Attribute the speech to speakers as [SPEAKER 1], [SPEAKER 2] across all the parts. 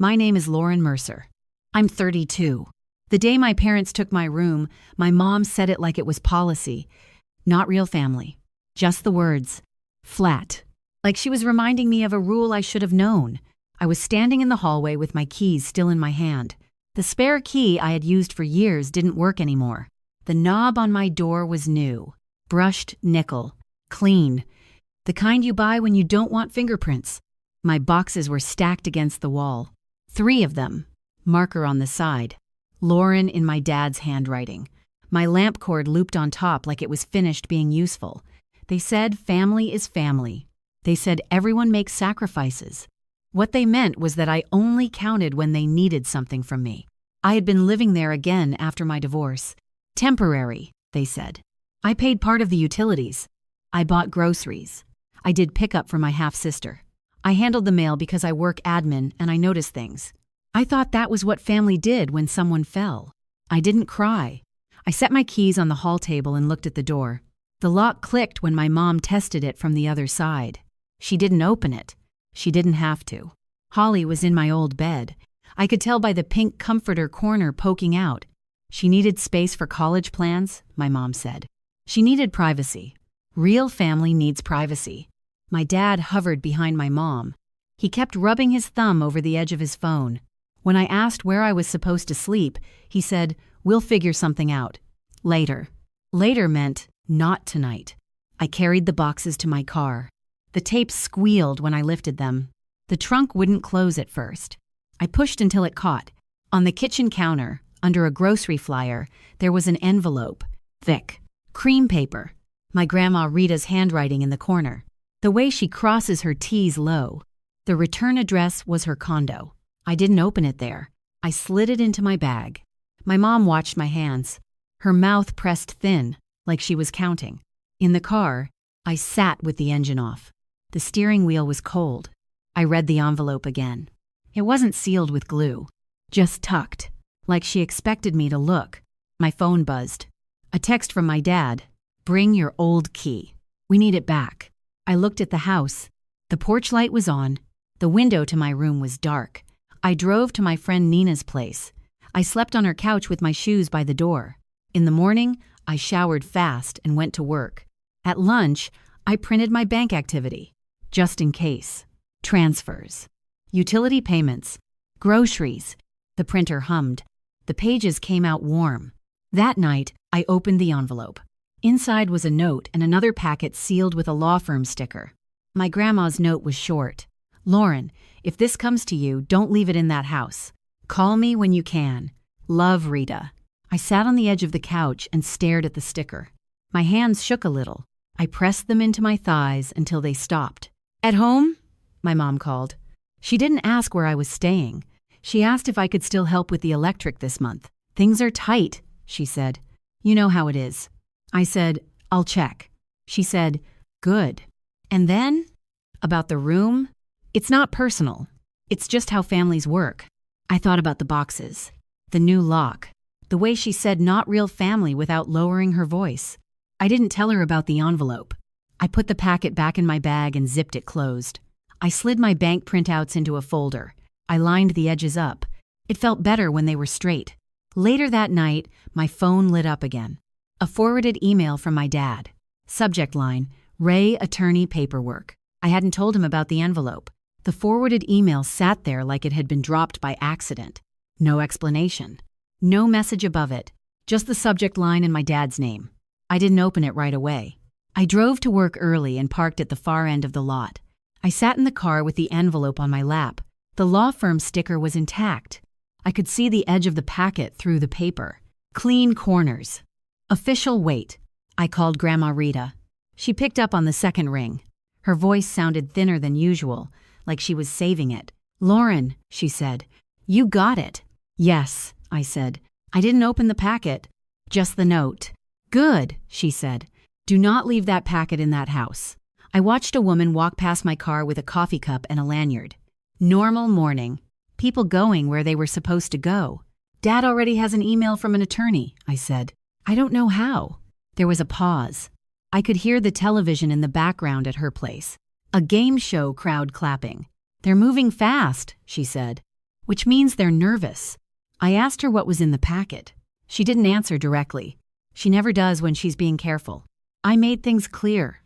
[SPEAKER 1] My name is Lauren Mercer. I'm 32. The day my parents took my room, my mom said it like it was policy. Not real family. Just the words. Flat. Like she was reminding me of a rule I should have known. I was standing in the hallway with my keys still in my hand. The spare key I had used for years didn't work anymore. The knob on my door was new. Brushed nickel. Clean. The kind you buy when you don't want fingerprints. My boxes were stacked against the wall. 3 of them. Marker on the side. Lauren in my dad's handwriting. My lamp cord looped on top like it was finished being useful. They said family is family. They said everyone makes sacrifices. What they meant was that I only counted when they needed something from me. I had been living there again after my divorce. Temporary, they said. I paid part of the utilities. I bought groceries. I did pickup for my half-sister. I handled the mail because I work admin and I notice things. I thought that was what family did when someone fell. I didn't cry. I set my keys on the hall table and looked at the door. The lock clicked when my mom tested it from the other side. She didn't open it. She didn't have to. Holly was in my old bed. I could tell by the pink comforter corner poking out. She needed space for college plans, my mom said. She needed privacy. Real family needs privacy. My dad hovered behind my mom. He kept rubbing his thumb over the edge of his phone. When I asked where I was supposed to sleep, he said, "We'll figure something out. Later." Later meant not tonight. I carried the boxes to my car. The tapes squealed when I lifted them. The trunk wouldn't close at first. I pushed until it caught. On the kitchen counter, under a grocery flyer, there was an envelope. Thick. Cream paper. My grandma Rita's handwriting in the corner. The way she crosses her T's low. The return address was her condo. I didn't open it there. I slid it into my bag. My mom watched my hands. Her mouth pressed thin, like she was counting. In the car, I sat with the engine off. The steering wheel was cold. I read the envelope again. It wasn't sealed with glue, just tucked, like she expected me to look. My phone buzzed. A text from my dad. "Bring your old key. We need it back." I looked at the house. The porch light was on. The window to my room was dark. I drove to my friend Nina's place. I slept on her couch with my shoes by the door. In the morning, I showered fast and went to work. At lunch, I printed my bank activity, just in case. Transfers. Utility payments. Groceries. The printer hummed. The pages came out warm. That night, I opened the envelope. Inside was a note and another packet sealed with a law firm sticker. My grandma's note was short. "Lauren, if this comes to you, don't leave it in that house. Call me when you can. Love, Rita." I sat on the edge of the couch and stared at the sticker. My hands shook a little. I pressed them into my thighs until they stopped. "At home?" my mom called. She didn't ask where I was staying. She asked if I could still help with the electric this month. "Things are tight," she said. "You know how it is." I said, "I'll check." She said, "Good." And then, about the room, it's not personal. It's just how families work. I thought about the boxes, the new lock, the way she said not real family without lowering her voice. I didn't tell her about the envelope. I put the packet back in my bag and zipped it closed. I slid my bank printouts into a folder. I lined the edges up. It felt better when they were straight. Later that night, my phone lit up again. A forwarded email from my dad. Subject line, "Ray attorney paperwork." I hadn't told him about the envelope. The forwarded email sat there like it had been dropped by accident. No explanation. No message above it. Just the subject line and my dad's name. I didn't open it right away. I drove to work early and parked at the far end of the lot. I sat in the car with the envelope on my lap. The law firm sticker was intact. I could see the edge of the packet through the paper. Clean corners. Official wait. I called Grandma Rita. She picked up on the second ring. Her voice sounded thinner than usual, like she was saving it. "Lauren," she said, "you got it." "Yes," I said. "I didn't open the packet. Just the note." "Good," she said. "Do not leave that packet in that house." I watched a woman walk past my car with a coffee cup and a lanyard. Normal morning. People going where they were supposed to go. "Dad already has an email from an attorney," I said. "I don't know how." There was a pause. I could hear the television in the background at her place. A game show crowd clapping. "They're moving fast," she said. which means they're nervous. I asked her what was in the packet. She didn't answer directly. She never does when she's being careful. I made things clear,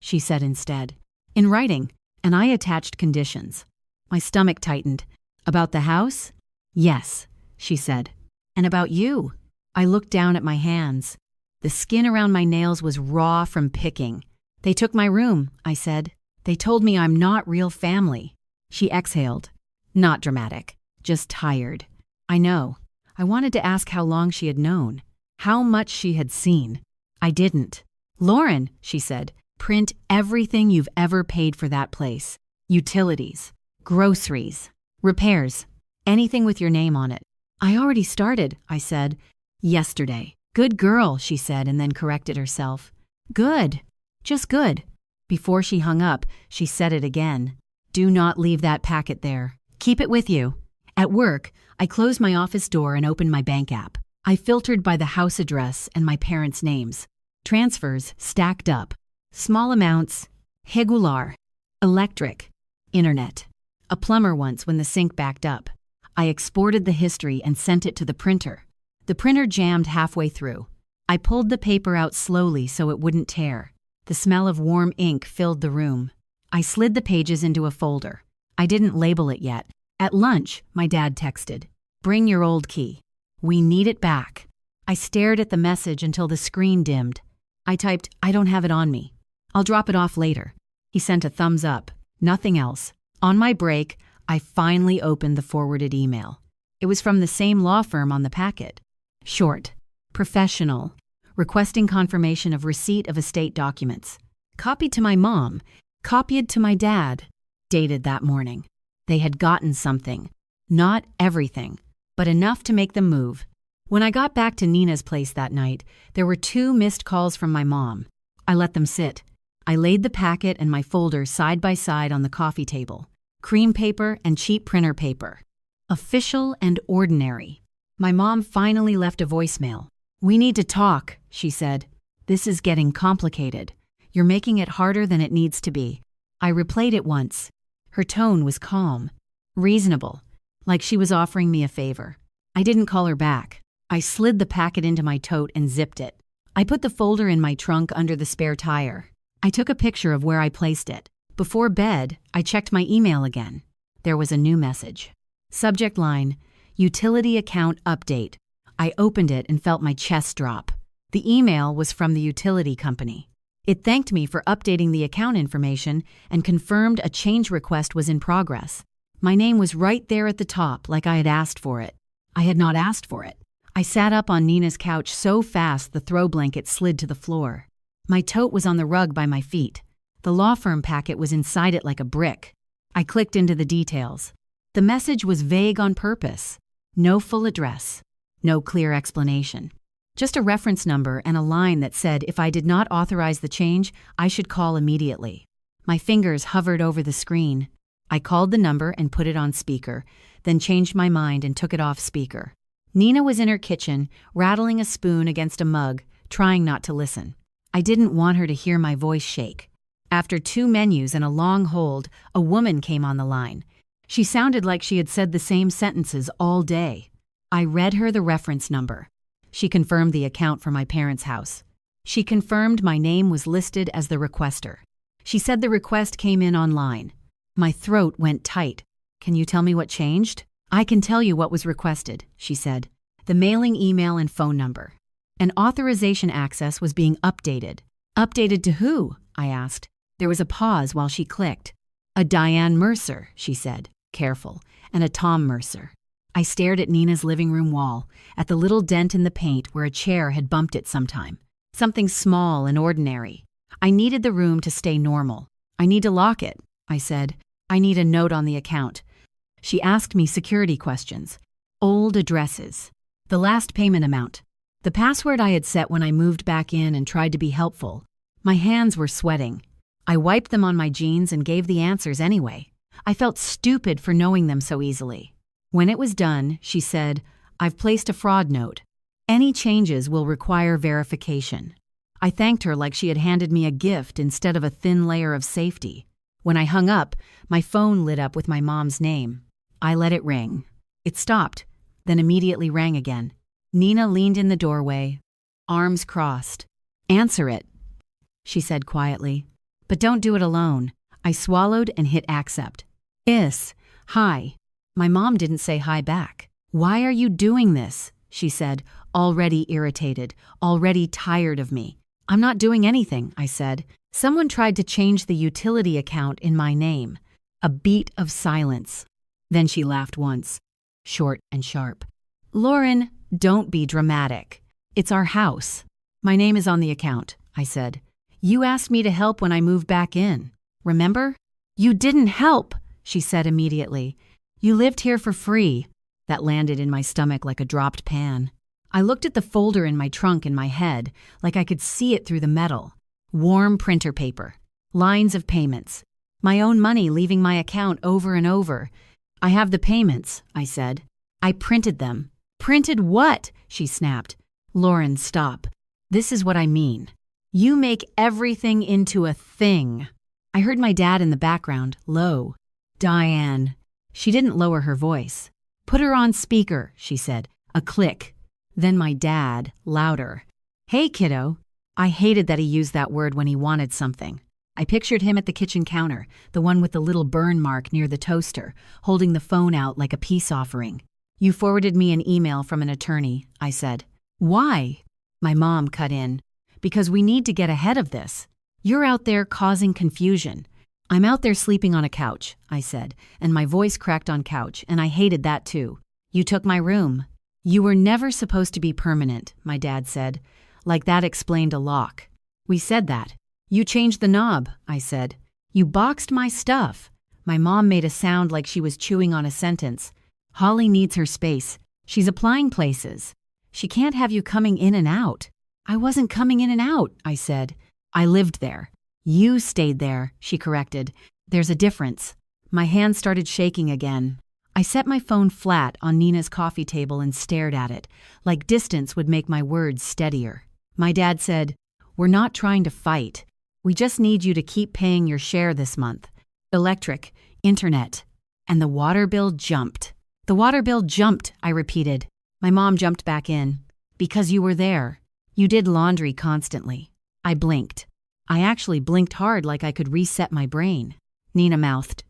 [SPEAKER 1] she said instead. In writing, and I attached conditions. My stomach tightened. About the house? Yes, she said. And about you? I looked down at my hands. The skin around my nails was raw from picking. They took my room, I said. They told me I'm not real family. She exhaled. Not dramatic, just tired. I know. I wanted to ask how long she had known, how much she had seen. I didn't. Lauren, she said, print everything you've ever paid for that place. Utilities, groceries, repairs, anything with your name on it. I already started, I said. Yesterday. Good girl, she said, and then corrected herself. Good. Just good. Before she hung up, she said it again. Do not leave that packet there. Keep it with you. At work, I closed my office door and opened my bank app. I filtered by the house address and my parents' names. Transfers stacked up. Small amounts, regular, electric, internet. A plumber once when the sink backed up. I exported the history and sent it to the printer. The printer jammed halfway through. I pulled the paper out slowly so it wouldn't tear. The smell of warm ink filled the room. I slid the pages into a folder. I didn't label it yet. At lunch, my dad texted, "Bring your old key. We need it back." I stared at the message until the screen dimmed. I typed, "I don't have it on me. I'll drop it off later." He sent a thumbs up. Nothing else. On my break, I finally opened the forwarded email. It was from the same law firm on the packet. Short, professional, requesting confirmation of receipt of estate documents. Copied to my mom, copied to my dad, dated that morning. They had gotten something. Not everything, but enough to make them move. When I got back to Nina's place that night, there were 2 missed calls from my mom. I let them sit. I laid the packet and my folder side by side on the coffee table. Cream paper and cheap printer paper. Official and ordinary. My mom finally left a voicemail. "We need to talk," she said. "This is getting complicated. You're making it harder than it needs to be." I replayed it once. Her tone was calm, reasonable, like she was offering me a favor. I didn't call her back. I slid the packet into my tote and zipped it. I put the folder in my trunk under the spare tire. I took a picture of where I placed it. Before bed, I checked my email again. There was a new message. Subject line, utility account update. I opened it and felt my chest drop. The email was from the utility company. It thanked me for updating the account information and confirmed a change request was in progress. My name was right there at the top, like I had asked for it. I had not asked for it. I sat up on Nina's couch so fast the throw blanket slid to the floor. My tote was on the rug by my feet. The law firm packet was inside it like a brick. I clicked into the details. The message was vague on purpose. No full address. No clear explanation. Just a reference number and a line that said if I did not authorize the change, I should call immediately. My fingers hovered over the screen. I called the number and put it on speaker, then changed my mind and took it off speaker. Nina was in her kitchen, rattling a spoon against a mug, trying not to listen. I didn't want her to hear my voice shake. After 2 menus and a long hold, a woman came on the line. She sounded like she had said the same sentences all day. I read her the reference number. She confirmed the account for my parents' house. She confirmed my name was listed as the requester. She said the request came in online. My throat went tight. "Can you tell me what changed?" "I can tell you what was requested," she said. The mailing email and phone number. An authorization access was being updated. Updated to who? I asked. There was a pause while she clicked. "A Diane Mercer," she said, careful, "and a Tom Mercer." I stared at Nina's living room wall, at the little dent in the paint where a chair had bumped it sometime. Something small and ordinary. I needed the room to stay normal. "I need to lock it," I said. "I need a note on the account." She asked me security questions. Old addresses. The last payment amount. The password I had set when I moved back in and tried to be helpful. My hands were sweating. I wiped them on my jeans and gave the answers anyway. I felt stupid for knowing them so easily. When it was done, she said, "I've placed a fraud note. Any changes will require verification." I thanked her like she had handed me a gift instead of a thin layer of safety. When I hung up, my phone lit up with my mom's name. I let it ring. It stopped, then immediately rang again. Nina leaned in the doorway, arms crossed. "Answer it," she said quietly. "But don't do it alone." I swallowed and hit accept. Hi." My mom didn't say hi back. "Why are you doing this?" she said, already irritated, already tired of me. "I'm not doing anything," I said. "Someone tried to change the utility account in my name." A beat of silence. Then she laughed once, short and sharp. "Lauren, don't be dramatic. It's our house. My name is on the account," I said. "You asked me to help when I moved back in. Remember?" "You didn't help," she said immediately. "You lived here for free." That landed in my stomach like a dropped pan. I looked at the folder in my trunk in my head, like I could see it through the metal. Warm printer paper. Lines of payments. My own money leaving my account over and over. "I have the payments," I said. "I printed them." "Printed what?" she snapped. "Lauren, stop. This is what I mean. You make everything into a thing." I heard my dad in the background, low. "Diane." She didn't lower her voice. "Put her on speaker," she said. A click. Then my dad, louder. "Hey, kiddo." I hated that he used that word when he wanted something. I pictured him at the kitchen counter, the one with the little burn mark near the toaster, holding the phone out like a peace offering. "You forwarded me an email from an attorney," I said. "Why?" My mom cut in. "Because we need to get ahead of this. You're out there causing confusion." "I'm out there sleeping on a couch," I said, and my voice cracked on couch, and I hated that too. "You took my room." "You were never supposed to be permanent," my dad said. Like that explained a lock. "We said that." "You changed the knob," I said. "You boxed my stuff." My mom made a sound like she was chewing on a sentence. "Holly needs her space. She's applying places. She can't have you coming in and out." "I wasn't coming in and out," I said. "I lived there." "You stayed there," she corrected. "There's a difference." My hand started shaking again. I set my phone flat on Nina's coffee table and stared at it, like distance would make my words steadier. My dad said, "We're not trying to fight. We just need you to keep paying your share this month. Electric, internet." And the water bill jumped. "The water bill jumped," I repeated. My mom jumped back in. "Because you were there. You did laundry constantly." I blinked. I actually blinked hard like I could reset my brain. Nina mouthed.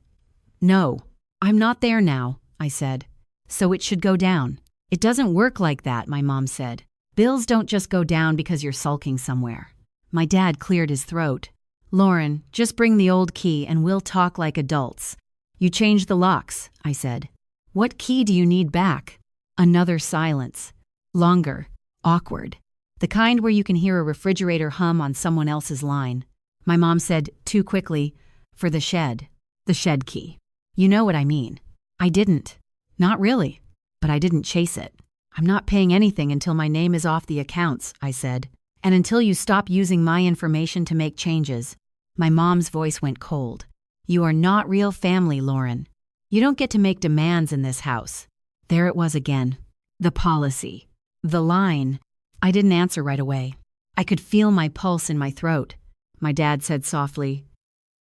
[SPEAKER 1] "No, I'm not there now," I said. "So it should go down." "It doesn't work like that," my mom said. "Bills don't just go down because you're sulking somewhere." My dad cleared his throat. "Lauren, just bring the old key and we'll talk like adults." "You changed the locks," I said. "What key do you need back?" Another silence. Longer. Awkward. The kind where you can hear a refrigerator hum on someone else's line. My mom said, too quickly, "For the shed." "The shed key. You know what I mean." I didn't. "Not really." But I didn't chase it. "I'm not paying anything until my name is off the accounts," I said. "And until you stop using my information to make changes." My mom's voice went cold. "You are not real family, Lauren. You don't get to make demands in this house." There it was again. The policy. The line. I didn't answer right away. I could feel my pulse in my throat. My dad said softly,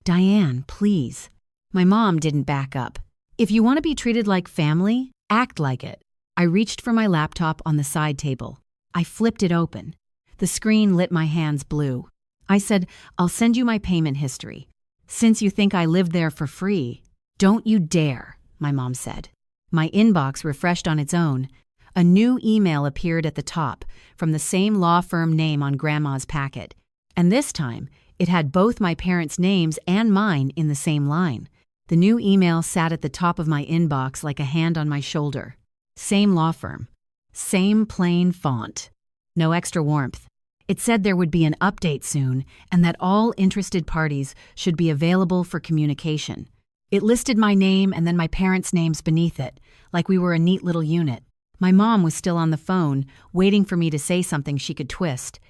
[SPEAKER 1] "Diane, please." My mom didn't back up. "If you want to be treated like family, act like it." I reached for my laptop on the side table. I flipped it open. The screen lit my hands blue. I said, "I'll send you my payment history. Since you think I lived there for free." "Don't you dare," my mom said. My inbox refreshed on its own. A new email appeared at the top, from the same law firm name on Grandma's packet. And this time, it had both my parents' names and mine in the same line. The new email sat at the top of my inbox like a hand on my shoulder. Same law firm. Same plain font. No extra warmth. It said there would be an update soon, and that all interested parties should be available for communication. It listed my name and then my parents' names beneath it, like we were a neat little unit. My mom was still on the phone, waiting for me to say something she could twist.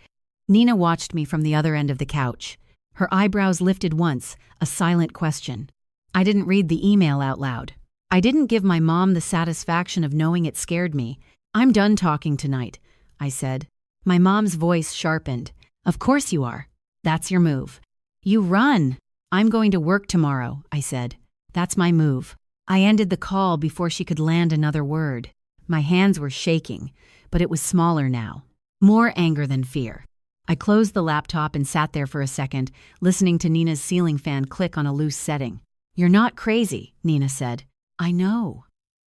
[SPEAKER 1] Nina watched me from the other end of the couch. Her eyebrows lifted once, a silent question. I didn't read the email out loud. I didn't give my mom the satisfaction of knowing it scared me. "I'm done talking tonight," I said. My mom's voice sharpened. "Of course you are. That's your move." "You run." "I'm going to work tomorrow," I said. "That's my move." I ended the call before she could land another word. My hands were shaking, but it was smaller now. More anger than fear. I closed the laptop and sat there for a second, listening to Nina's ceiling fan click on a loose setting. "You're not crazy," Nina said. "I know,"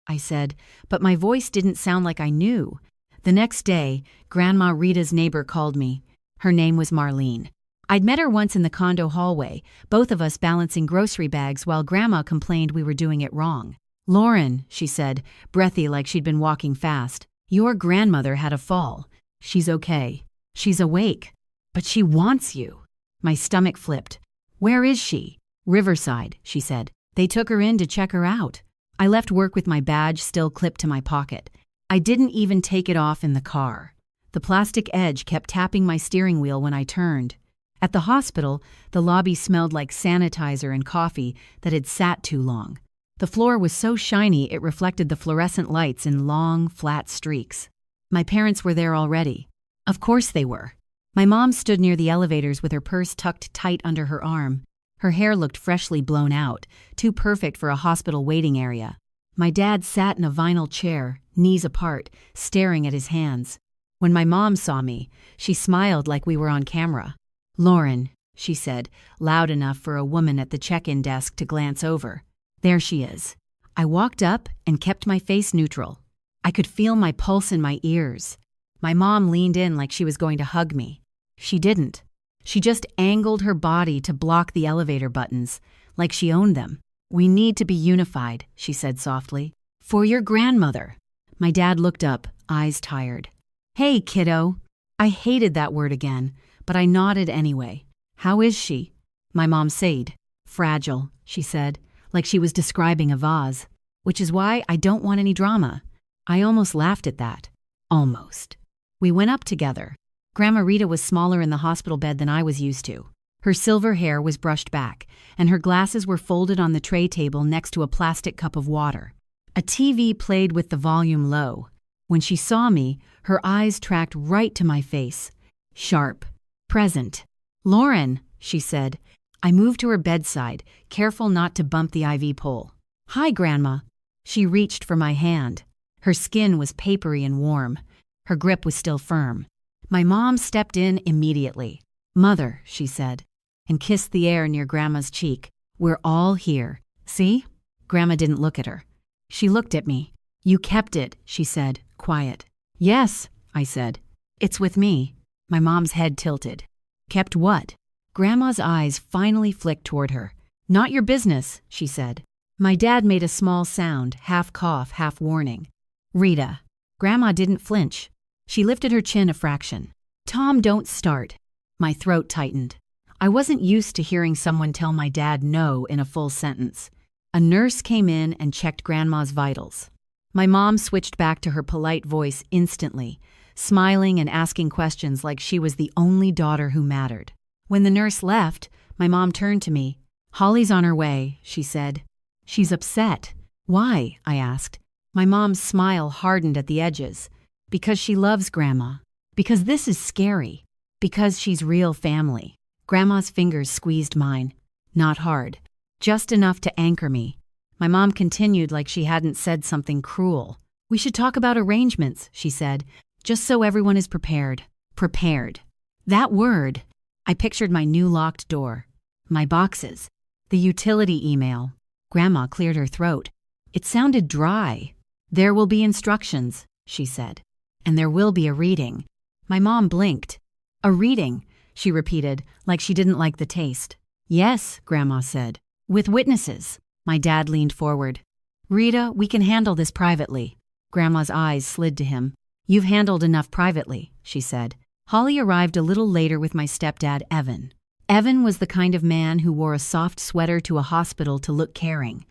[SPEAKER 1] I said, but my voice didn't sound like I knew. The next day, Grandma Rita's neighbor called me. Her name was Marlene. I'd met her once in the condo hallway, both of us balancing grocery bags while Grandma complained we were doing it wrong. "Lauren," she said, breathy like she'd been walking fast, "your grandmother had a fall. She's okay. She's awake. But she wants you." My stomach flipped. "Where is she?" "Riverside," she said. "They took her in to check her out." I left work with my badge still clipped to my pocket. I didn't even take it off in the car. The plastic edge kept tapping my steering wheel when I turned. At the hospital, the lobby smelled like sanitizer and coffee that had sat too long. The floor was so shiny it reflected the fluorescent lights in long, flat streaks. My parents were there already. Of course they were. My mom stood near the elevators with her purse tucked tight under her arm. Her hair looked freshly blown out, too perfect for a hospital waiting area. My dad sat in a vinyl chair, knees apart, staring at his hands. When my mom saw me, she smiled like we were on camera. "Lauren," she said, loud enough for a woman at the check-in desk to glance over. "There she is." I walked up and kept my face neutral. I could feel my pulse in my ears. My mom leaned in like she was going to hug me. She didn't. She just angled her body to block the elevator buttons, like she owned them. "We need to be unified," she said softly. "For your grandmother." My dad looked up, eyes tired. "Hey, kiddo." I hated that word again, but I nodded anyway. "How is she?" My mom said. "Fragile," she said, like she was describing a vase. "Which is why I don't want any drama." I almost laughed at that. Almost. We went up together. Grandma Rita was smaller in the hospital bed than I was used to. Her silver hair was brushed back, and her glasses were folded on the tray table next to a plastic cup of water. A TV played with the volume low. When she saw me, her eyes tracked right to my face. Sharp. Present. "Lauren," she said. I moved to her bedside, careful not to bump the IV pole. "Hi, Grandma." She reached for my hand. Her skin was papery and warm. Her grip was still firm. My mom stepped in immediately. "Mother," she said, and kissed the air near Grandma's cheek. "We're all here. See?" Grandma didn't look at her. She looked at me. "You kept it," she said, quiet. "Yes," I said. "It's with me." My mom's head tilted. "Kept what?" Grandma's eyes finally flicked toward her. "Not your business," she said. My dad made a small sound, half cough, half warning. "Rita." Grandma didn't flinch. She lifted her chin a fraction. "Tom, don't start." My throat tightened. I wasn't used to hearing someone tell my dad no in a full sentence. A nurse came in and checked Grandma's vitals. My mom switched back to her polite voice instantly, smiling and asking questions like she was the only daughter who mattered. When the nurse left, my mom turned to me. "Holly's on her way," she said. "She's upset." "Why?" I asked. My mom's smile hardened at the edges. "Because she loves Grandma. Because this is scary. Because she's real family." Grandma's fingers squeezed mine. Not hard. Just enough to anchor me. My mom continued like she hadn't said something cruel. "We should talk about arrangements," she said, "just so everyone is prepared." Prepared. That word. I pictured my new locked door. My boxes. The utility email. Grandma cleared her throat. It sounded dry. "There will be instructions," she said. "And there will be a reading." My mom blinked. "A reading," she repeated, like she didn't like the taste. "Yes," Grandma said. "With witnesses." My dad leaned forward. "Rita, we can handle this privately." Grandma's eyes slid to him. "You've handled enough privately," she said. Holly arrived a little later with my stepdad, Evan. Evan was the kind of man who wore a soft sweater to a hospital to look caring.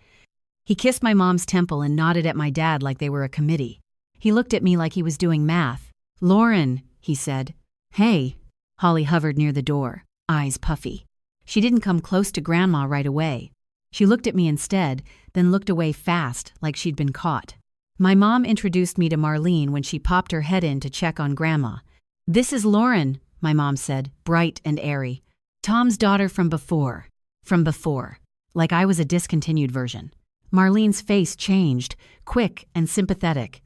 [SPEAKER 1] He kissed my mom's temple and nodded at my dad like they were a committee. He looked at me like he was doing math. "Lauren," he said. "Hey." Holly hovered near the door, eyes puffy. She didn't come close to Grandma right away. She looked at me instead, then looked away fast, like she'd been caught. My mom introduced me to Marlene when she popped her head in to check on Grandma. "This is Lauren," my mom said, bright and airy. "Tom's daughter from before." From before. Like I was a discontinued version. Marlene's face changed, quick and sympathetic.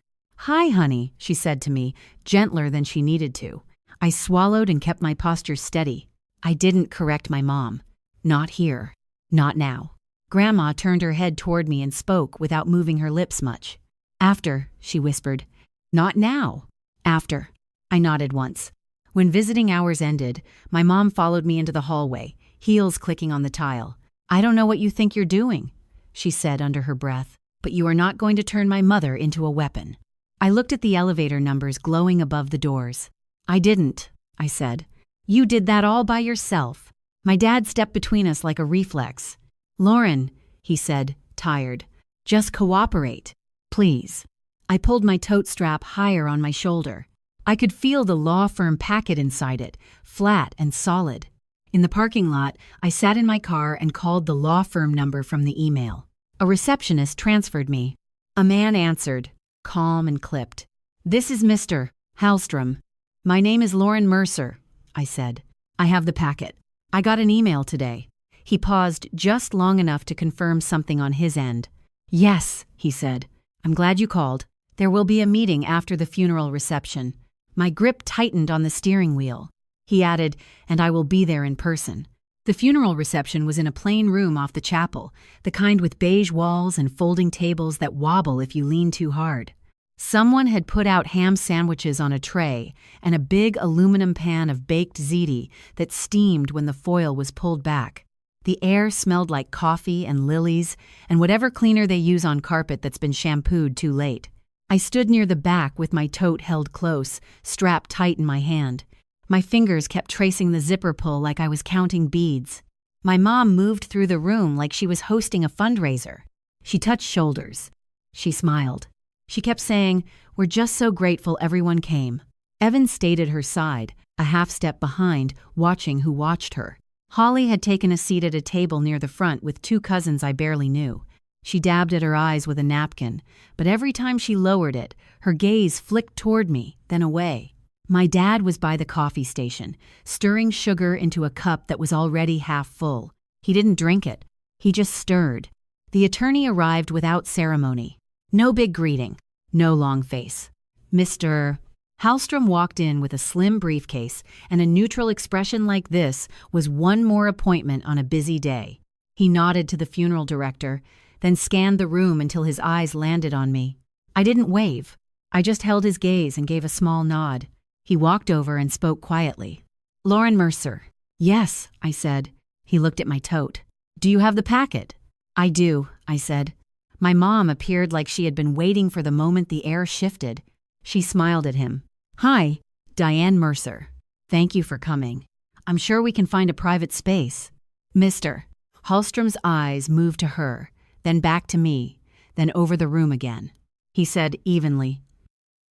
[SPEAKER 1] "Hi, honey," she said to me, gentler than she needed to. I swallowed and kept my posture steady. I didn't correct my mom. Not here. Not now. Grandma turned her head toward me and spoke without moving her lips much. "After," she whispered. "Not now." "After." I nodded once. When visiting hours ended, my mom followed me into the hallway, heels clicking on the tile. "I don't know what you think you're doing," she said under her breath, "but you are not going to turn my mother into a weapon." I looked at the elevator numbers glowing above the doors. "I didn't," I said. "You did that all by yourself." My dad stepped between us like a reflex. "Lauren," he said, tired, "just cooperate, please." I pulled my tote strap higher on my shoulder. I could feel the law firm packet inside it, flat and solid. In the parking lot, I sat in my car and called the law firm number from the email. A receptionist transferred me. A man answered, calm and clipped. "This is Mr. Hallstrom. My name is Lauren Mercer," I said. "I have the packet. I got an email today." He paused just long enough to confirm something on his end. "Yes," he said. "I'm glad you called. There will be a meeting after the funeral reception." My grip tightened on the steering wheel. He added, "And I will be there in person." The funeral reception was in a plain room off the chapel, the kind with beige walls and folding tables that wobble if you lean too hard. Someone had put out ham sandwiches on a tray and a big aluminum pan of baked ziti that steamed when the foil was pulled back. The air smelled like coffee and lilies and whatever cleaner they use on carpet that's been shampooed too late. I stood near the back with my tote held close, strapped tight in my hand. My fingers kept tracing the zipper pull like I was counting beads. My mom moved through the room like she was hosting a fundraiser. She touched shoulders. She smiled. She kept saying, "We're just so grateful everyone came." Evan stayed at her side, a half step behind, watching who watched her. Holly had taken a seat at a table near the front with two cousins I barely knew. She dabbed at her eyes with a napkin, but every time she lowered it, her gaze flicked toward me, then away. My dad was by the coffee station, stirring sugar into a cup that was already half full. He didn't drink it. He just stirred. The attorney arrived without ceremony. No big greeting. No long face. Mr. Hallstrom walked in with a slim briefcase, and a neutral expression like this was one more appointment on a busy day. He nodded to the funeral director, then scanned the room until his eyes landed on me. I didn't wave. I just held his gaze and gave a small nod. He walked over and spoke quietly. "Lauren Mercer." "Yes," I said. He looked at my tote. "Do you have the packet?" "I do," I said. My mom appeared like she had been waiting for the moment the air shifted. She smiled at him. "Hi, Diane Mercer. Thank you for coming. I'm sure we can find a private space." "Mr." Hallstrom's eyes moved to her, then back to me, then over the room again. He said evenly,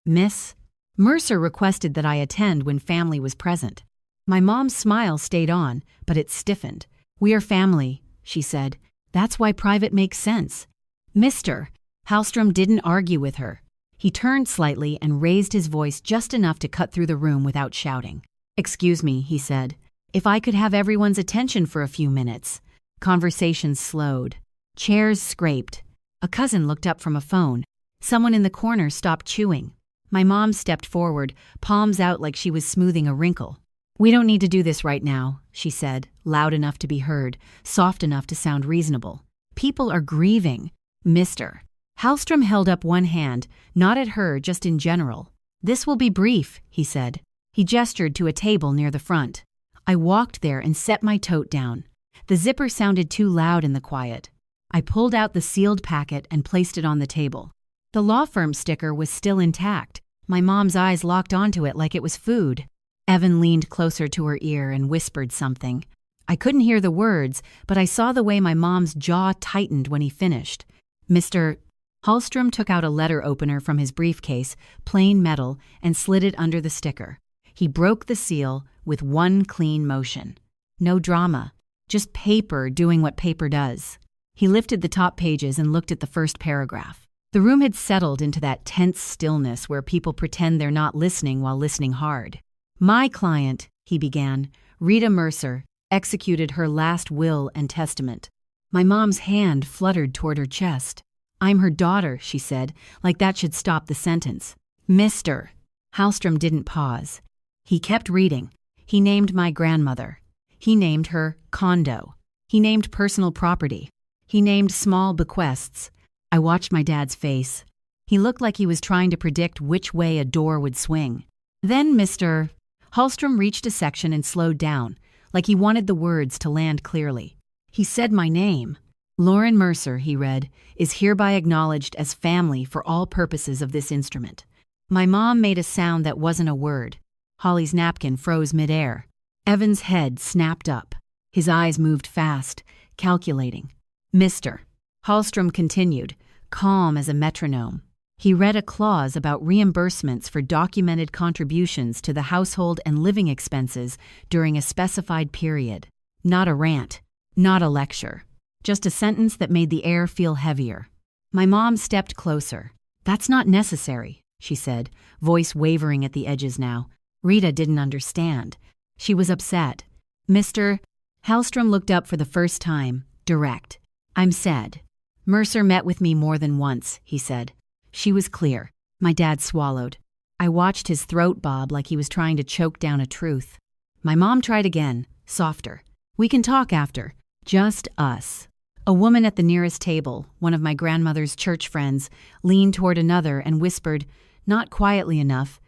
[SPEAKER 1] "Miss." Mercer requested that I attend when family was present. My mom's smile stayed on, but it stiffened. "We are family," she said. "That's why private makes sense." "Mr." Hallstrom didn't argue with her. He turned slightly and raised his voice just enough to cut through the room without shouting. "Excuse me," he said. "If I could have everyone's attention for a few minutes." Conversation slowed. Chairs scraped. A cousin looked up from a phone. Someone in the corner stopped chewing. My mom stepped forward, palms out like she was smoothing a wrinkle. "We don't need to do this right now," she said, loud enough to be heard, soft enough to sound reasonable. "People are grieving." "Mr." Hallstrom held up one hand, not at her, just in general. "This will be brief," he said. He gestured to a table near the front. I walked there and set my tote down. The zipper sounded too loud in the quiet. I pulled out the sealed packet and placed it on the table. The law firm sticker was still intact. My mom's eyes locked onto it like it was food. Evan leaned closer to her ear and whispered something. I couldn't hear the words, but I saw the way my mom's jaw tightened when he finished. "Mr." Hallstrom took out a letter opener from his briefcase, plain metal, and slid it under the sticker. He broke the seal with one clean motion. No drama, just paper doing what paper does. He lifted the top pages and looked at the first paragraph. The room had settled into that tense stillness where people pretend they're not listening while listening hard. "My client," he began, "Rita Mercer, executed her last will and testament. My mom's hand fluttered toward her chest. "I'm her daughter," she said, like that should stop the sentence. "Mr." Hallstrom didn't pause. He kept reading. He named my grandmother. He named her condo. He named personal property. He named small bequests. I watched my dad's face. He looked like he was trying to predict which way a door would swing. Then Mr. Hallstrom reached a section and slowed down, like he wanted the words to land clearly. He said my name. "Lauren Mercer," he read, "is hereby acknowledged as family for all purposes of this instrument." My mom made a sound that wasn't a word. Holly's napkin froze midair. Evan's head snapped up. His eyes moved fast, calculating. "Mr." Hallstrom continued, calm as a metronome. He read a clause about reimbursements for documented contributions to the household and living expenses during a specified period. Not a rant, not a lecture, just a sentence that made the air feel heavier. My mom stepped closer. "That's not necessary," she said, voice wavering at the edges now. Rita didn't understand. She was upset. "Mr." Hallstrom looked up for the first time, direct. "I'm sad. Mercer met with me more than once," he said. She was clear. My dad swallowed. I watched his throat bob like he was trying to choke down a truth. My mom tried again, softer. "We can talk after. Just us." A woman at the nearest table, one of my grandmother's church friends, leaned toward another and whispered, not quietly enough,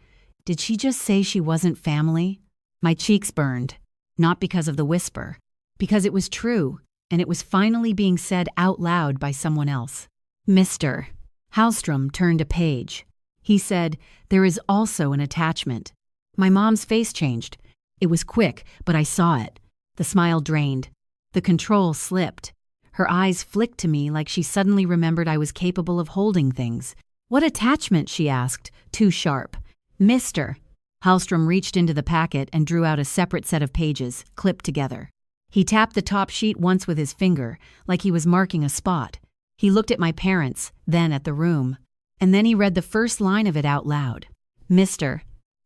[SPEAKER 1] "Did she just say she wasn't family?" My cheeks burned. Not because of the whisper. Because it was true, and it was finally being said out loud by someone else. "Mr." Hallstrom turned a page. He said, "There is also an attachment." My mom's face changed. It was quick, but I saw it. The smile drained. The control slipped. Her eyes flicked to me like she suddenly remembered I was capable of holding things. "What attachment?" she asked, too sharp. "Mr." Hallstrom reached into the packet and drew out a separate set of pages, clipped together. He tapped the top sheet once with his finger, like he was marking a spot. He looked at my parents, then at the room. And then he read the first line of it out loud. "Mr."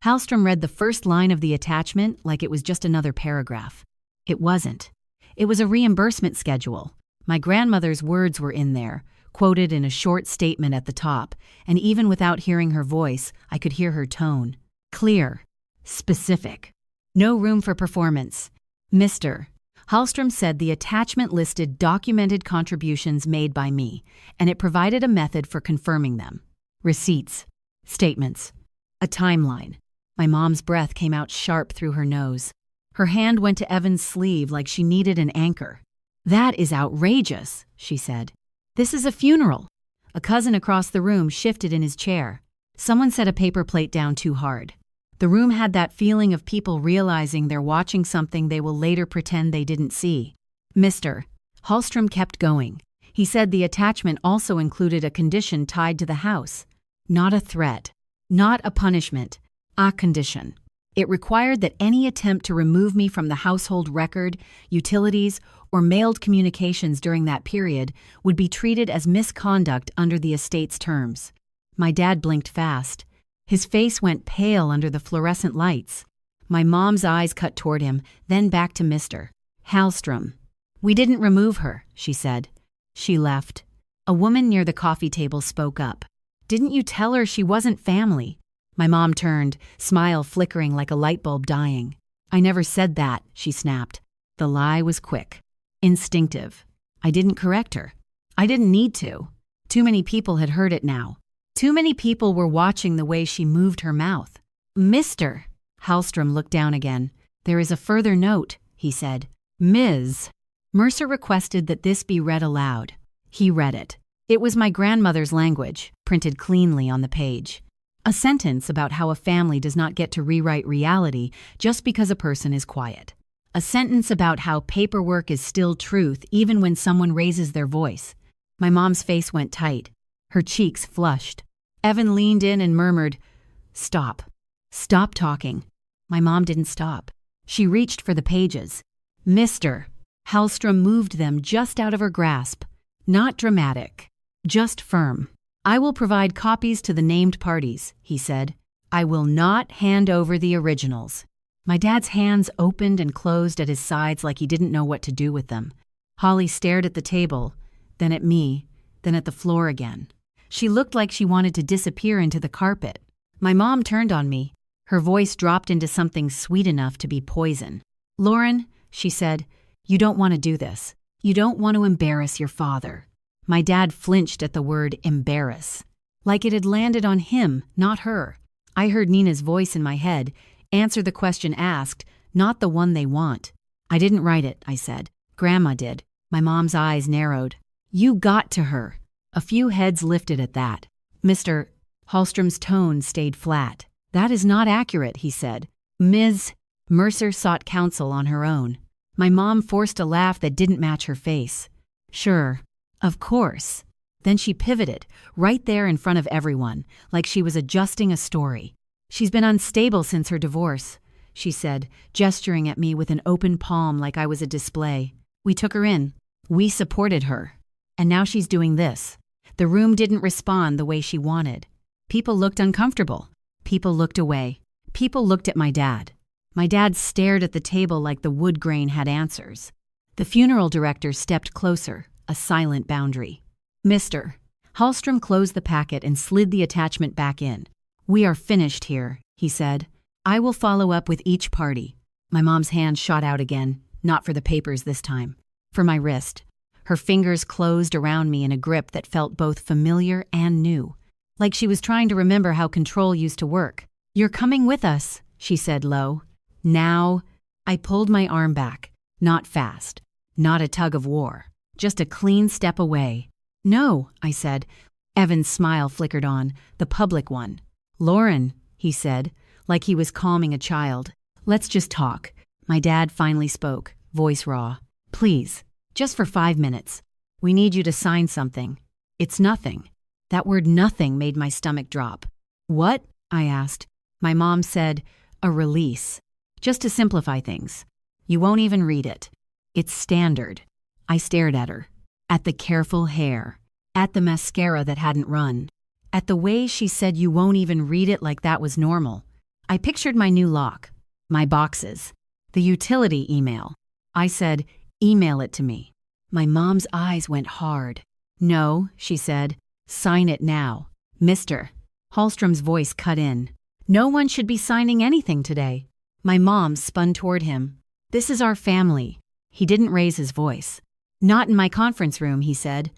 [SPEAKER 1] Hallstrom read the first line of the attachment like it was just another paragraph. It wasn't. It was a reimbursement schedule. My grandmother's words were in there, quoted in a short statement at the top, and even without hearing her voice, I could hear her tone. Clear. Specific. No room for performance. "Mr." Hallstrom said the attachment listed documented contributions made by me, and it provided a method for confirming them. Receipts. Statements. A timeline. My mom's breath came out sharp through her nose. Her hand went to Evan's sleeve like she needed an anchor. "That is outrageous," she said. "This is a funeral." A cousin across the room shifted in his chair. Someone set a paper plate down too hard. The room had that feeling of people realizing they're watching something they will later pretend they didn't see. "Mr." Hallstrom kept going. He said the attachment also included a condition tied to the house. Not a threat. Not a punishment. A condition. It required that any attempt to remove me from the household record, utilities, or mailed communications during that period would be treated as misconduct under the estate's terms. My dad blinked fast. His face went pale under the fluorescent lights. My mom's eyes cut toward him, then back to Mr. Hallstrom. "We didn't remove her," she said. She left. A woman near the coffee table spoke up. "Didn't you tell her she wasn't family?" My mom turned, smile flickering like a light bulb dying. "I never said that," she snapped. The lie was quick. Instinctive. I didn't correct her. I didn't need to. Too many people had heard it now. Too many people were watching the way she moved her mouth. "Mr." Hallstrom looked down again. "There is a further note," he said. "Ms." Mercer requested that this be read aloud. He read it. It was my grandmother's language, printed cleanly on the page. A sentence about how a family does not get to rewrite reality just because a person is quiet. A sentence about how paperwork is still truth even when someone raises their voice. My mom's face went tight. Her cheeks flushed. Evan leaned in and murmured, "Stop. Stop talking." My mom didn't stop. She reached for the pages. "Mr." Hallstrom moved them just out of her grasp. Not dramatic, just firm. "I will provide copies to the named parties," he said. "I will not hand over the originals." My dad's hands opened and closed at his sides like he didn't know what to do with them. Holly stared at the table, then at me, then at the floor again. She looked like she wanted to disappear into the carpet. My mom turned on me. Her voice dropped into something sweet enough to be poison. "Lauren," she said, "you don't want to do this. You don't want to embarrass your father." My dad flinched at the word embarrass, like it had landed on him, not her. I heard Nina's voice in my head, answer the question asked, not the one they want. "I didn't write it," I said. "Grandma did." My mom's eyes narrowed. "You got to her." A few heads lifted at that. Mr. Hallstrom's tone stayed flat. "That is not accurate," he said. "Ms. Mercer sought counsel on her own." My mom forced a laugh that didn't match her face. "Sure. Of course." Then she pivoted, right there in front of everyone, like she was adjusting a story. "She's been unstable since her divorce," she said, gesturing at me with an open palm like I was a display. "We took her in. We supported her. And now she's doing this." The room didn't respond the way she wanted. People looked uncomfortable. People looked away. People looked at my dad. My dad stared at the table like the wood grain had answers. The funeral director stepped closer, a silent boundary. "Mr. Hallstrom closed the packet and slid the attachment back in. "We are finished here," he said. "I will follow up with each party." My mom's hand shot out again, not for the papers this time, for my wrist. Her fingers closed around me in a grip that felt both familiar and new, like she was trying to remember how control used to work. "You're coming with us," she said low. "Now." I pulled my arm back, not fast, not a tug of war, just a clean step away. "No," I said. Evan's smile flickered on, the public one. "Lauren," he said, like he was calming a child. "Let's just talk." My dad finally spoke, voice raw. "Please, just for 5 minutes. We need you to sign something." "It's nothing." That word nothing made my stomach drop. "What?" I asked. My mom said, "A release. Just to simplify things. You won't even read it. It's standard." I stared at her. At the careful hair. At the mascara that hadn't run. At the way she said you won't even read it like that was normal. I pictured my new lock. My boxes. The utility email. I said, "Email it to me." My mom's eyes went hard. "No," she said. "Sign it now." "Mr." Hallstrom's voice cut in. "No one should be signing anything today." My mom spun toward him. "This is our family." He didn't raise his voice. "Not in my conference room," he said.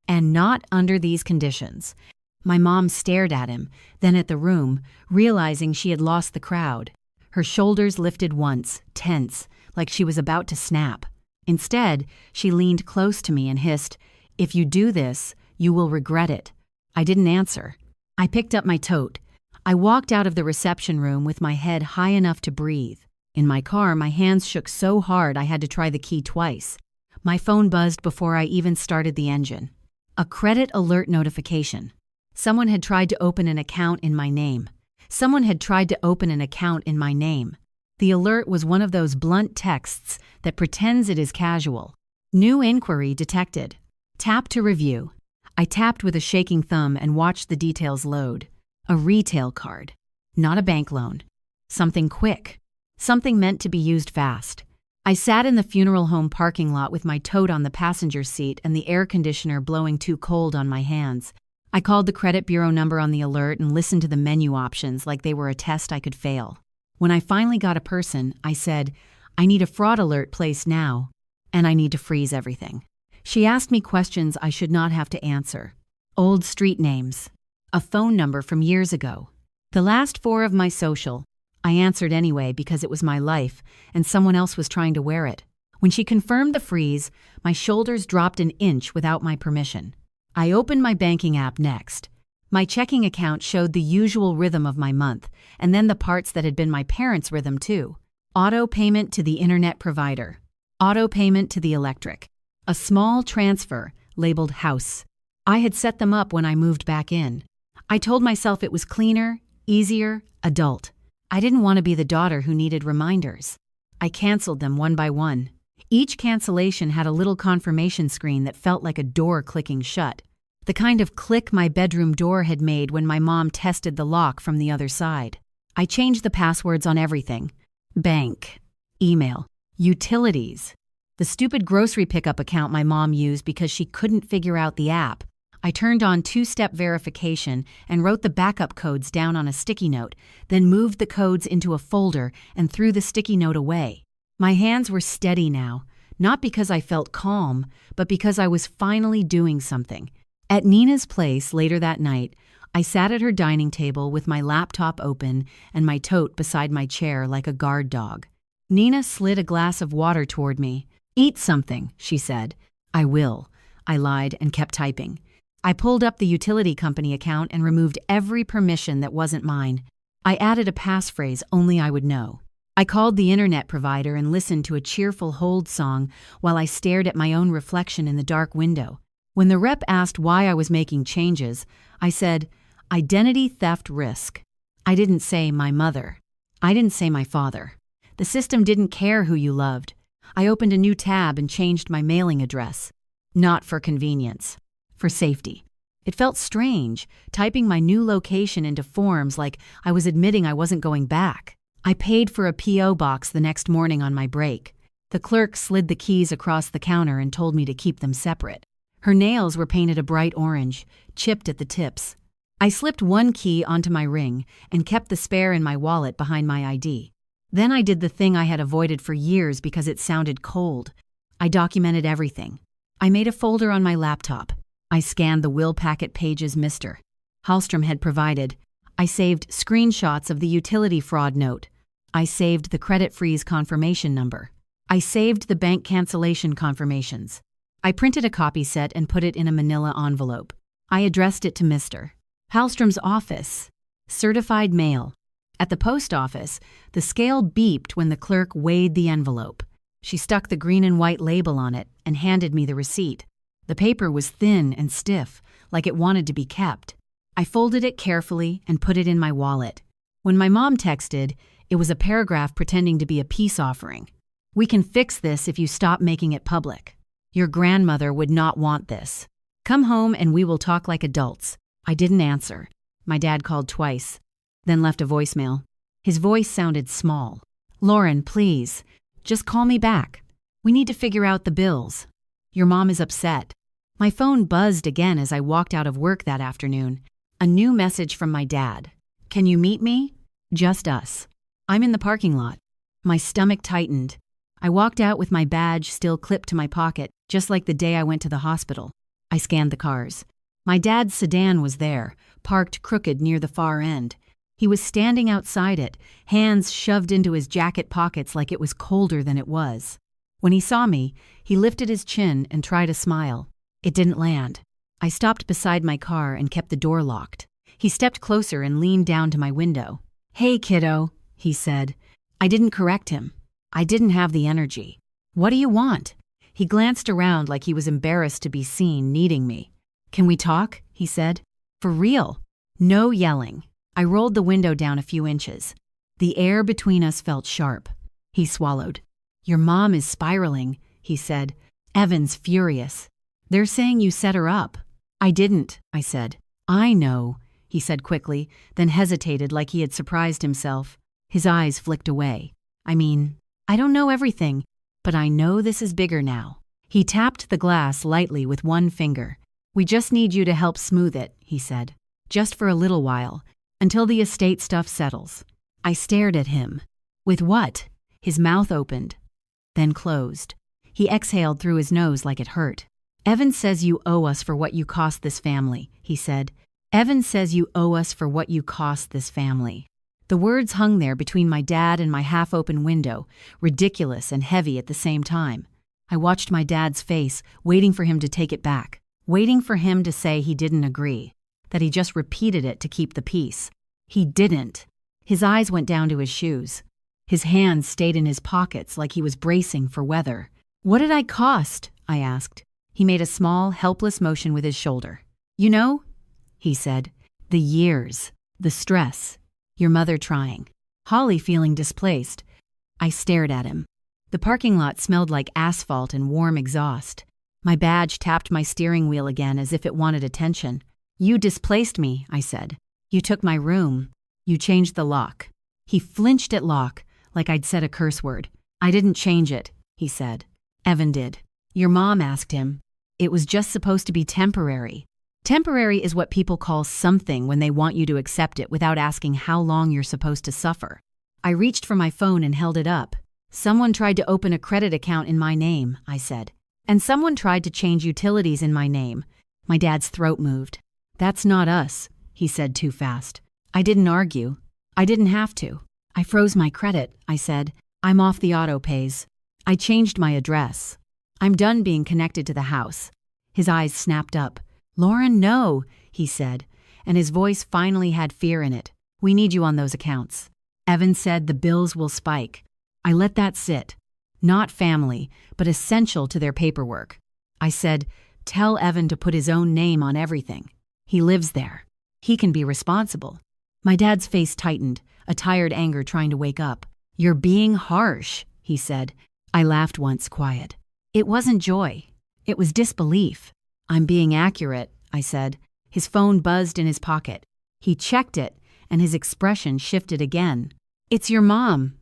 [SPEAKER 1] "And not under these conditions." My mom stared at him, then at the room, realizing she had lost the crowd. Her shoulders lifted once, tense, like she was about to snap. Instead, she leaned close to me and hissed, "If you do this, you will regret it." I didn't answer. I picked up my tote. I walked out of the reception room with my head high enough to breathe. In my car, my hands shook so hard I had to try the key twice. My phone buzzed before I even started the engine. A credit alert notification. Someone had tried to open an account in my name. Someone had tried to open an account in my name. The alert was one of those blunt texts that pretends it is casual. "New inquiry detected. Tap to review." I tapped with a shaking thumb and watched the details load. A retail card. Not a bank loan. Something quick. Something meant to be used fast. I sat in the funeral home parking lot with my tote on the passenger seat and the air conditioner blowing too cold on my hands. I called the credit bureau number on the alert and listened to the menu options like they were a test I could fail. When I finally got a person, I said, "I need a fraud alert placed now, and I need to freeze everything." She asked me questions I should not have to answer. Old street names. A phone number from years ago. The last 4 of my social. I answered anyway because it was my life, and someone else was trying to wear it. When she confirmed the freeze, my shoulders dropped an inch without my permission. I opened my banking app next. My checking account showed the usual rhythm of my month, and then the parts that had been my parents' rhythm too. Auto payment to the internet provider. Auto payment to the electric. A small transfer, labeled house. I had set them up when I moved back in. I told myself it was cleaner, easier, adult. I didn't want to be the daughter who needed reminders. I canceled them one by one. Each cancellation had a little confirmation screen that felt like a door clicking shut. The kind of click my bedroom door had made when my mom tested the lock from the other side. I changed the passwords on everything. Bank. Email. Utilities. The The stupid grocery pickup account my mom used because she couldn't figure out the app. I turned on two-step verification and wrote the backup codes down on a sticky note, then moved the codes into a folder and threw the sticky note away. My hands were steady now, not because I felt calm, but because I was finally doing something. At Nina's place later that night, I sat at her dining table with my laptop open and my tote beside my chair like a guard dog. Nina slid a glass of water toward me. "Eat something," she said. "I will," I lied and kept typing. I pulled up the utility company account and removed every permission that wasn't mine. I added a passphrase only I would know. I called the internet provider and listened to a cheerful hold song while I stared at my own reflection in the dark window. When the rep asked why I was making changes, I said, "Identity theft risk." I didn't say my mother. I didn't say my father. The system didn't care who you loved. I opened a new tab and changed my mailing address. Not for convenience. For safety. It felt strange, typing my new location into forms like I was admitting I wasn't going back. I paid for a P.O. box the next morning on my break. The clerk slid the keys across the counter and told me to keep them separate. Her nails were painted a bright orange, chipped at the tips. I slipped one key onto my ring and kept the spare in my wallet behind my ID. Then I did the thing I had avoided for years because it sounded cold. I documented everything. I made a folder on my laptop. I scanned the will packet pages Mr. Hallstrom had provided. I saved screenshots of the utility fraud note. I saved the credit freeze confirmation number. I saved the bank cancellation confirmations. I printed a copy set and put it in a manila envelope. I addressed it to Mr. Hallstrom's office. Certified mail. At the post office, the scale beeped when the clerk weighed the envelope. She stuck the green and white label on it and handed me the receipt. The paper was thin and stiff, like it wanted to be kept. I folded it carefully and put it in my wallet. When my mom texted, it was a paragraph pretending to be a peace offering. "We can fix this if you stop making it public. Your grandmother would not want this. Come home and we will talk like adults." I didn't answer. My dad called twice, then left a voicemail. His voice sounded small. "Lauren, please, just call me back. We need to figure out the bills. Your mom is upset." My phone buzzed again as I walked out of work that afternoon. A new message from my dad. "Can you meet me? Just us. I'm in the parking lot." My stomach tightened. I walked out with my badge still clipped to my pocket, just like the day I went to the hospital. I scanned the cars. My dad's sedan was there, parked crooked near the far end. He was standing outside it, hands shoved into his jacket pockets like it was colder than it was. When he saw me, he lifted his chin and tried a smile. It didn't land. I stopped beside my car and kept the door locked. He stepped closer and leaned down to my window. "Hey, kiddo," he said. I didn't correct him. I didn't have the energy. "What do you want?" He glanced around like he was embarrassed to be seen needing me. "Can we talk?" he said. "For real." No yelling. I rolled the window down a few inches. The air between us felt sharp. He swallowed. "Your mom is spiraling," he said. "Evan's furious. They're saying you set her up." "I didn't," I said. "I know," he said quickly, then hesitated like he had surprised himself. His eyes flicked away. "I mean, I don't know everything, but I know this is bigger now." He tapped the glass lightly with one finger. "We just need you to help smooth it," he said. "Just for a little while, until the estate stuff settles." I stared at him. "With what?" His mouth opened, then closed. He exhaled through his nose like it hurt. "Evan says you owe us for what you cost this family," he said. "Evan says you owe us for what you cost this family." The words hung there between my dad and my half-open window, ridiculous and heavy at the same time. I watched my dad's face, waiting for him to take it back, waiting for him to say he didn't agree, that he just repeated it to keep the peace. He didn't. His eyes went down to his shoes. His hands stayed in his pockets like he was bracing for weather. "What did I cost?" I asked. He made a small, helpless motion with his shoulder. "You know," he said, "the years, the stress, your mother trying, Holly feeling displaced." I stared at him. The parking lot smelled like asphalt and warm exhaust. My badge tapped my steering wheel again as if it wanted attention. "You displaced me," I said. "You took my room. You changed the lock." He flinched at lock, like I'd said a curse word. "I didn't change it," he said. Evan did. Your mom asked him. It was just supposed to be temporary. Temporary is what people call something when they want you to accept it without asking how long you're supposed to suffer. I reached for my phone and held it up. Someone tried to open a credit account in my name, I said. And someone tried to change utilities in my name. My dad's throat moved. That's not us, he said too fast. I didn't argue. I didn't have to. I froze my credit, I said. I'm off the auto pays. I changed my address. I'm done being connected to the house. His eyes snapped up. Lauren, no, he said, and his voice finally had fear in it. We need you on those accounts. Evan said the bills will spike. I let that sit. Not family, but essential to their paperwork. I said, tell Evan to put his own name on everything. He lives there. He can be responsible. My dad's face tightened, a tired anger trying to wake up. You're being harsh, he said. I laughed once, quiet. It wasn't joy. It was disbelief. I'm being accurate, I said. His phone buzzed in his pocket. He checked it, and his expression shifted again. It's your mom,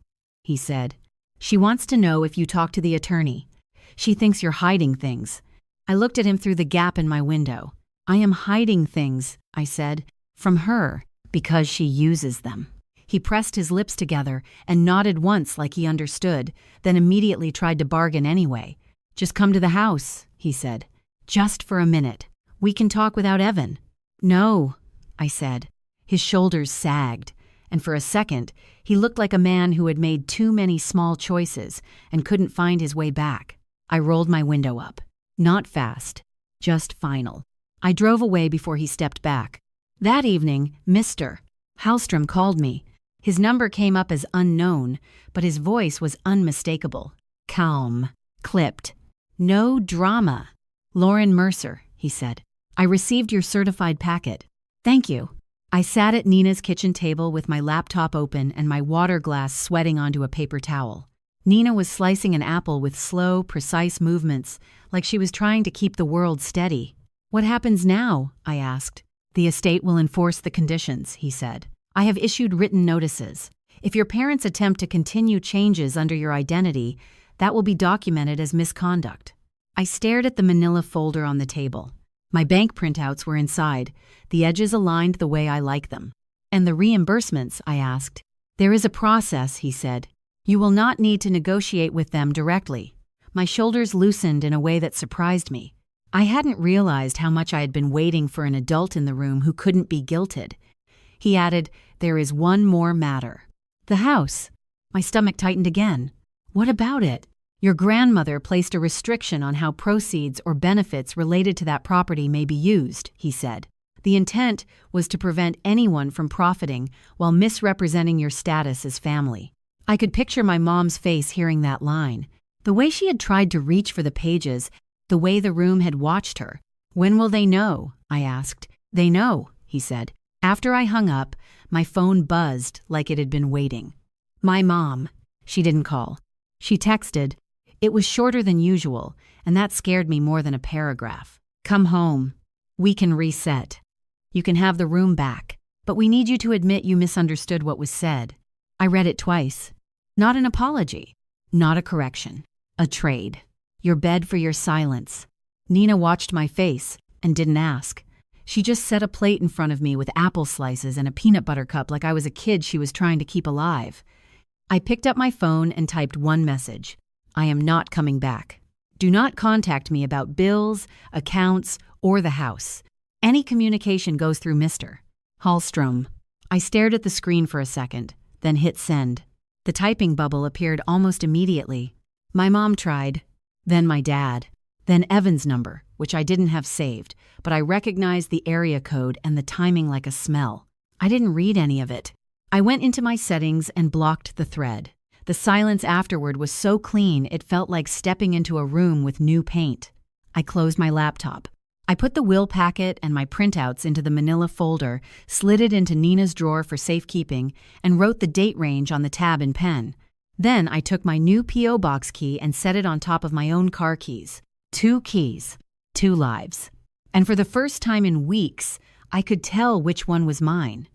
[SPEAKER 1] he said. She wants to know if you talk to the attorney. She thinks you're hiding things. I looked at him through the gap in my window. I am hiding things, I said, from her, because she uses them. He pressed his lips together and nodded once like he understood, then immediately tried to bargain anyway. Just come to the house, he said. Just for a minute. We can talk without Evan. No, I said. His shoulders sagged, and for a second, he looked like a man who had made too many small choices and couldn't find his way back. I rolled my window up. Not fast, just final. I drove away before he stepped back. That evening, Mr. Hallstrom called me. His number came up as unknown, but his voice was unmistakable. Calm, clipped. No drama. Lauren Mercer, he said. I received your certified packet. Thank you. I sat at Nina's kitchen table with my laptop open and my water glass sweating onto a paper towel. Nina was slicing an apple with slow, precise movements, like she was trying to keep the world steady. What happens now? I asked. The estate will enforce the conditions, he said. I have issued written notices. If your parents attempt to continue changes under your identity, that will be documented as misconduct. I stared at the manila folder on the table. My bank printouts were inside, the edges aligned the way I like them. And the reimbursements, I asked. There is a process, he said. You will not need to negotiate with them directly. My shoulders loosened in a way that surprised me. I hadn't realized how much I had been waiting for an adult in the room who couldn't be guilted. He added, there is one more matter. The house. My stomach tightened again. What about it? Your grandmother placed a restriction on how proceeds or benefits related to that property may be used, he said. The intent was to prevent anyone from profiting while misrepresenting your status as family. I could picture my mom's face hearing that line. The way she had tried to reach for the pages, the way the room had watched her. When will they know? I asked. They know, he said. After I hung up, my phone buzzed like it had been waiting. My mom. She didn't call. She texted. It was shorter than usual, and that scared me more than a paragraph. Come home. We can reset. You can have the room back, but we need you to admit you misunderstood what was said. I read it twice. Not an apology. Not a correction. A trade. Your bed for your silence. Nina watched my face and didn't ask. She just set a plate in front of me with apple slices and a peanut butter cup like I was a kid she was trying to keep alive. I picked up my phone and typed one message. I am not coming back. Do not contact me about bills, accounts, or the house. Any communication goes through Mr. Hallstrom. I stared at the screen for a second, then hit send. The typing bubble appeared almost immediately. My mom tried, then my dad, then Evan's number, which I didn't have saved, but I recognized the area code and the timing like a smell. I didn't read any of it. I went into my settings and blocked the thread. The silence afterward was so clean it felt like stepping into a room with new paint. I closed my laptop. I put the will packet and my printouts into the manila folder, slid it into Nina's drawer for safekeeping, and wrote the date range on the tab in pen. Then I took my new P.O. box key and set it on top of my own car keys. 2 keys, 2 lives. And for the first time in weeks, I could tell which one was mine.